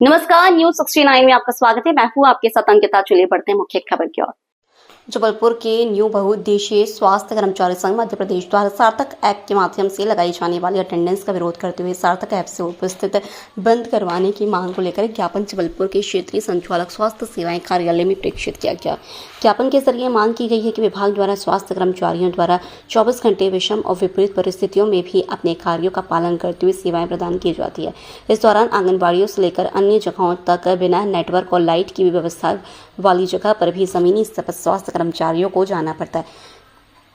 नमस्कार, न्यूज 69 में आपका स्वागत है। मैं हूं आपके साथ अंकिता। चलिए बढ़ते हैं मुख्य खबर की ओर। जबलपुर के न्यू बहुउद्देशीय स्वास्थ्य कर्मचारी संघ मध्य प्रदेश द्वारा सार्थक ऐप के माध्यम से लगाई जाने वाली अटेंडेंस का विरोध करते हुए सार्थक ऐप से उपस्थित बंद करवाने की मांग को लेकर ज्ञापन जबलपुर के क्षेत्रीय संचालक स्वास्थ्य सेवाएं कार्यालय में प्रेषित किया गया। ज्ञापन के जरिए मांग की गई है कि विभाग द्वारा स्वास्थ्य कर्मचारियों द्वारा 24 घंटे विषम और विपरीत परिस्थितियों में भी अपने कार्यों का पालन करते हुए सेवाएं प्रदान की जाती है। इस दौरान आंगनबाड़ियों से लेकर अन्य जगहों तक बिना नेटवर्क और लाइट की व्यवस्था वाली जगह पर भी जमीनी स्तर पर स्वास्थ्य कर्मचारियों को जाना पड़ता है।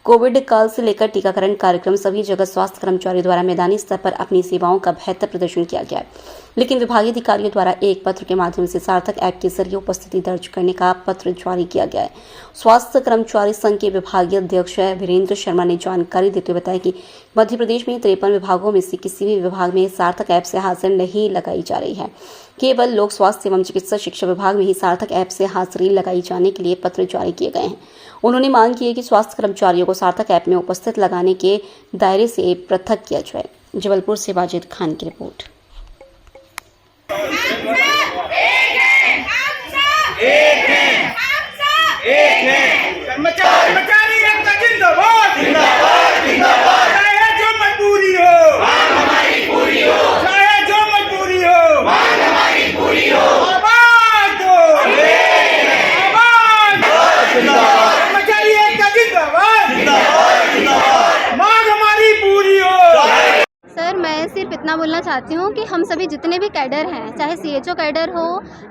कोविड काल से लेकर टीकाकरण कार्यक्रम सभी जगह स्वास्थ्य कर्मचारियों द्वारा मैदानी स्तर पर अपनी सेवाओं का बेहतर प्रदर्शन किया गया है, लेकिन विभागीय अधिकारियों द्वारा एक पत्र के माध्यम से सार्थक ऐप के जरिए उपस्थिति दर्ज करने का पत्र जारी किया गया है। स्वास्थ्य कर्मचारी संघ के विभागीय अध्यक्ष वीरेंद्र शर्मा ने जानकारी देते हुए बताया कि मध्य प्रदेश में 53 विभागों में से किसी भी विभाग में सार्थक ऐप से हाजिरी नहीं लगाई जा रही है। केवल लोक स्वास्थ्य एवं चिकित्सा शिक्षा विभाग में ही सार्थक ऐप से हाजिरी लगाई जाने के लिए पत्र जारी किए गए हैं। उन्होंने मांग की है कि स्वास्थ्य कर्मचारियों को सार्थक ऐप में उपस्थित लगाने के दायरे से पृथक किया जाए। जबलपुर से वाजिद खान की रिपोर्ट। सर, मैं सिर्फ इतना बोलना चाहती हूँ कि हम सभी जितने भी कैडर हैं, चाहे सीएचओ कैडर हो,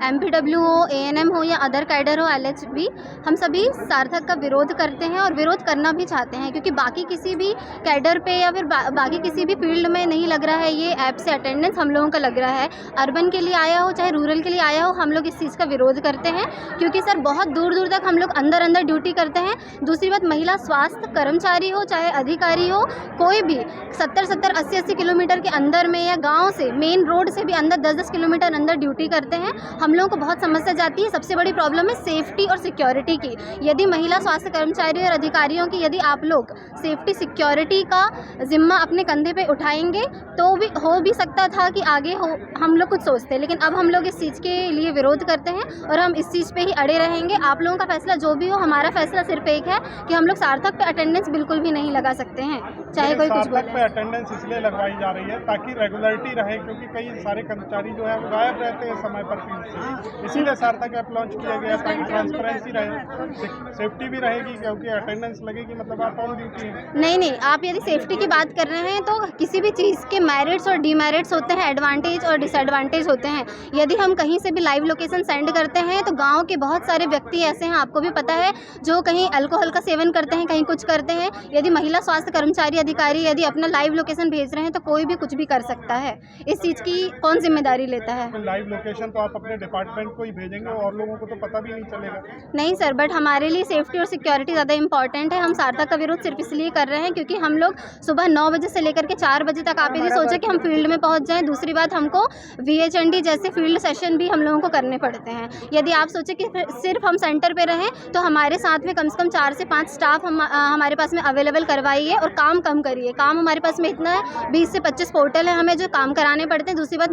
एमपीडब्ल्यू हो, एएनएम हो या अदर कैडर हो, एलएचबी, हम सभी सार्थक का विरोध करते हैं और विरोध करना भी चाहते हैं, क्योंकि बाकी किसी भी कैडर पे या फिर बाकी किसी भी फील्ड में नहीं लग रहा है ये ऐप से अटेंडेंस, हम लोगों का लग रहा है। अर्बन के लिए आया हो चाहे रूरल के लिए आया हो, हम लोग इस चीज़ का विरोध करते हैं, क्योंकि सर बहुत दूर दूर तक हम लोग अंदर ड्यूटी करते हैं। दूसरी बात, महिला स्वास्थ्य कर्मचारी हो चाहे अधिकारी हो, कोई भी 70-70, 80-80 किलोमीटर के अंदर में या गांव से मेन रोड से भी अंदर 10-10 किलोमीटर अंदर ड्यूटी करते हैं। हम लोगों को बहुत समस्या जाती है। सबसे बड़ी प्रॉब्लम है सेफ्टी और सिक्योरिटी की। यदि महिला स्वास्थ्य कर्मचारी और अधिकारियों की यदि आप लोग सेफ्टी सिक्योरिटी का जिम्मा अपने कंधे पे उठाएंगे तो भी हो भी सकता था कि आगे हो हम लोग कुछ सोचते, लेकिन अब हम लोग इस चीज़ के लिए विरोध करते हैं और हम इस चीज़ पे ही अड़े रहेंगे। आप लोगों का फैसला जो भी हो, हमारा फैसला सिर्फ एक है कि हम लोग सार्थक पे अटेंडेंस बिल्कुल भी नहीं लगा सकते हैं, चाहे कोई कुछ बोले। पे अटेंडेंस इसलिए लगवाई जा रही है ताकि रेगुलरिटी रहे, क्योंकि कई सारे कर्मचारी जो है वो गायब रहते हैं समय पर फील्ड से, इसीलिए सार्थक ऐप लॉन्च किया गया ताकि ट्रांसपेरेंसी रहे, सेफ्टी भी रहेगी, क्योंकि अटेंडेंस लगेगी मतलब आप ऑन ड्यूटी हैं। नहीं, आप यदि सेफ्टी की बात कर रहे हैं तो किसी भी चीज़ के मेरिट्स और डीमेरिट्स होते हैं, एडवांटेज और डिसएडवांटेज होते हैं। यदि हम कहीं से भी लाइव लोकेशन सेंड करते हैं तो गाँव के बहुत सारे व्यक्ति ऐसे हैं, आपको भी पता है, जो कहीं अल्कोहल का सेवन करते हैं, कहीं कुछ करते हैं। यदि महिला स्वास्थ्य कर्मचारी अधिकारी यदि अपना लाइव लोकेशन भेज रहे हैं तो कोई भी कुछ भी कर सकता है। इस चीज़ की कौन जिम्मेदारी लेता है? तो लाइव लोकेशन तो आप अपने डिपार्टमेंट को ही भेजेंगे और लोगों को तो पता भी नहीं चलेगा। नहीं सर, बट हमारे लिए सेफ्टी और सिक्योरिटी ज़्यादा इंपॉर्टेंट है। हम सार्थक का विरोध सिर्फ इसलिए कर रहे हैं क्योंकि हम लोग सुबह 9 बजे से लेकर के 4 बजे तक आप यदि सोचें कि हम फील्ड में पहुंच जाएं। दूसरी बात, हमको VHND जैसे फील्ड सेशन भी हम लोगों को करने पड़ते हैं। यदि आप सोचें कि सिर्फ हम सेंटर पे रहें तो हमारे साथ में कम से कम 4 से 5 स्टाफ हमारे पास में अवेलेबल करवाइए और काम कम करिए। काम हमारे पास में इतना है, 20 से 25 पोर्टल है हमें जो काम कराने पड़ते हैं। दूसरी बात,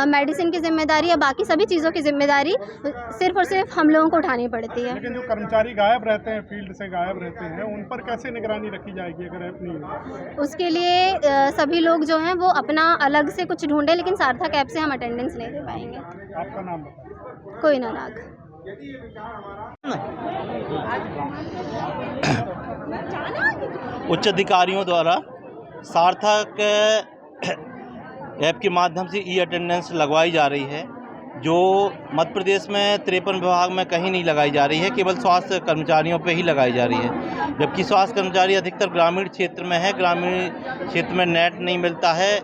मेडिसिन की जिम्मेदारी या बाकी सभी चीज़ों की जिम्मेदारी सिर्फ और सिर्फ हम लोगों को उठानी पड़ती है। लेकिन जो कर्मचारी गायब रहते हैं, फील्ड से गायब रहते हैं, उन पर कैसे निगरानी रखी जाएगी अगर ऐप नहीं है? उसके लिए सभी लोग जो हैं वो अपना अलग से कुछ ढूंढे, लेकिन सार्थक ऐप से हम अटेंडेंस नहीं दे पाएंगे। आपका नाम बताइए। कोई ना नाग। उच्च अधिकारियों द्वारा सार्थक ऐप के माध्यम से ई अटेंडेंस लगवाई जा रही है, जो मध्य प्रदेश में 53 विभाग में कहीं नहीं लगाई जा रही है, केवल स्वास्थ्य कर्मचारियों पे ही लगाई जा रही है। जबकि स्वास्थ्य कर्मचारी अधिकतर ग्रामीण क्षेत्र में है, ग्रामीण क्षेत्र में नेट नहीं मिलता है,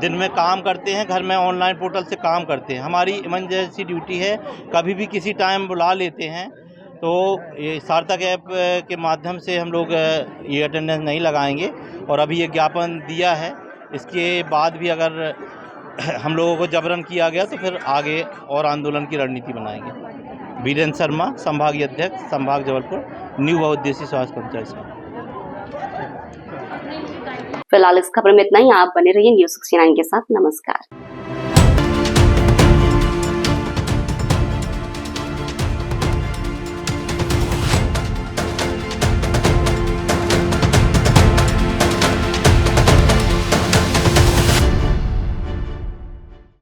दिन में काम करते हैं, घर में ऑनलाइन पोर्टल से काम करते हैं। हमारी इमरजेंसी ड्यूटी है, कभी भी किसी टाइम बुला लेते हैं, तो ये सार्थक ऐप के माध्यम से हम लोग ये अटेंडेंस नहीं लगाएंगे। और अभी ये ज्ञापन दिया है, इसके बाद भी अगर हम लोगों को जबरन किया गया तो फिर आगे और आंदोलन की रणनीति बनाएंगे। वीरेंद्र शर्मा, संभागीय अध्यक्ष, संभाग जबलपुर, न्यू बहुउद्देशीय स्वास्थ्य कर्मचारी संघ। फिलहाल इस खबर में इतना ही। आप बने रहिए न्यूज 69 के साथ। नमस्कार।